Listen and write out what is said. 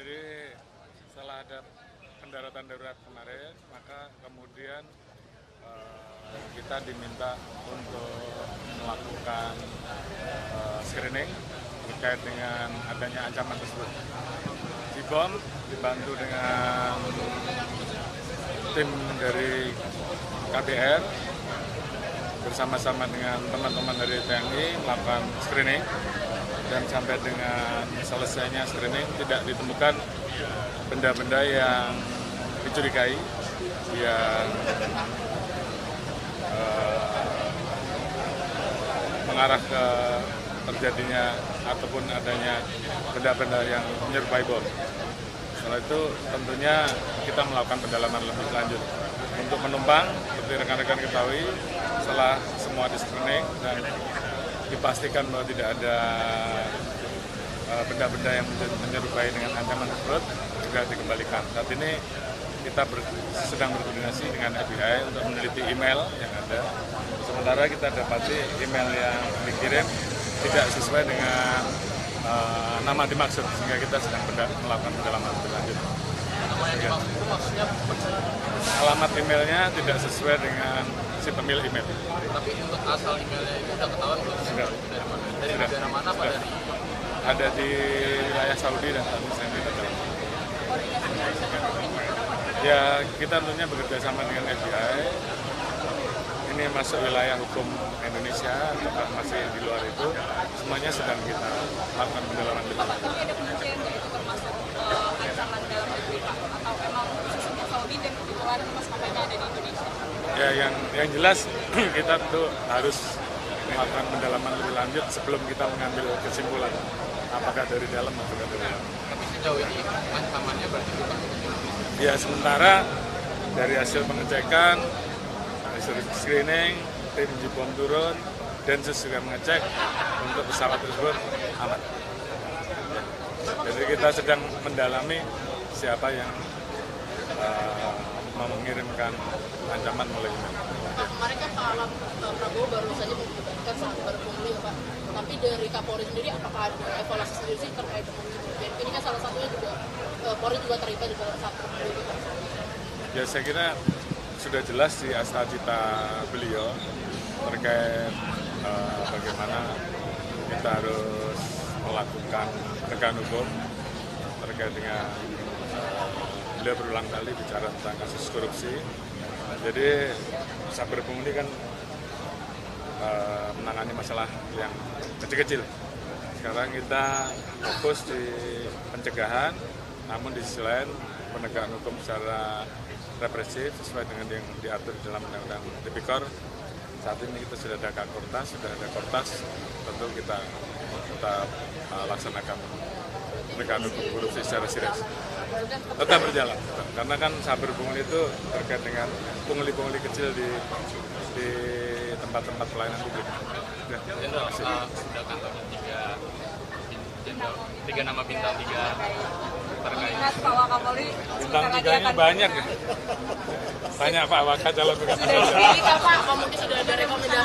Jadi setelah ada pendaratan darurat kemarin, maka kemudian kita diminta untuk melakukan screening terkait dengan adanya ancaman tersebut. Jibom dibantu dengan tim dari KBR bersama-sama dengan teman-teman dari TNI melakukan screening, dan sampai dengan selesainya screening tidak ditemukan benda-benda yang dicurigai yang mengarah ke terjadinya ataupun adanya benda-benda yang menyerupai bom. Setelah itu tentunya kita melakukan pendalaman lebih lanjut. Untuk penumpang, seperti rekan-rekan ketahui, setelah semua di screening dan dipastikan bahwa tidak ada benda-benda yang menyerupai dengan ancaman tersebut, juga dikembalikan. Saat ini kita sedang berkoordinasi dengan FBI untuk meneliti email yang ada. Sementara kita dapati email yang dikirim tidak sesuai dengan nama dimaksud, sehingga kita sedang melakukan pendalaman lebih lanjut. Nama yang dimaksud itu maksudnya? Alamat emailnya tidak sesuai dengan si pemilik email. Tapi untuk asal emailnya itu sudah ketahuan belum? Sudah. Dari mana? Dari negara mana? Apa dari? Ada di wilayah Saudi dan Tanzania. Ya, kita tentunya bekerja sama dengan FBI. Ini masuk wilayah hukum Indonesia, atau masih di luar itu, semuanya sedang kita lakukan pendalaman lebih lanjut. Tapi ada kemungkinan itu termasuk ancaman dalam negeri, Pak? Atau memang khususnya Saudi dan kebetulan maskapainya ada di Indonesia? Ya, yang jelas kita tentu harus melakukan pendalaman lebih lanjut sebelum kita mengambil kesimpulan apakah dari dalam atau dari luar. Tapi sejauh ini ancamannya berarti bukan? Ya, sementara dari hasil pengecekan, hasil screening, tim Jibom turun, Densus juga mengecek untuk pesawat tersebut aman. Ya. Jadi kita sedang mendalami siapa yang mengirimkan ancaman melalui email. Pak, kemarin kan Pak Prabowo baru saja mengumumkan saat berpungli, Pak. Tapi dari Kapolri sendiri, apakah ada evaluasi sendiri sih terkait dengan ini? Ini kan salah satunya juga Polri juga terlibat di saat berpungli, Pak. Ya, saya kira sudah jelas di astagita beliau terkait bagaimana kita harus melakukan penegakan hukum terkait dengan beliau berulang kali bicara tentang kasus korupsi. Jadi Saber Pungli kan menangani masalah yang kecil-kecil. Sekarang kita fokus di pencegahan, namun di sisi lain penegakan hukum secara represif sesuai dengan yang diatur dalam Undang-Undang Tipikor. Saat ini kita sudah ada Kortas, tentu kita laksanakan penegakan hukum korupsi secara serius. Tetap berjalan, karena kan Saber Pungli itu terkait dengan pungli-pungli kecil di tempat-tempat pelayanan publik. Jenderal, sudah kantornya tiga nama bintang 3 terkait. Ingat Pak Wakapolri Bintang 3-nya banyak ya. Tanya Pak Waka calon Sudah Pak, mungkin sudah ada rekomendasi.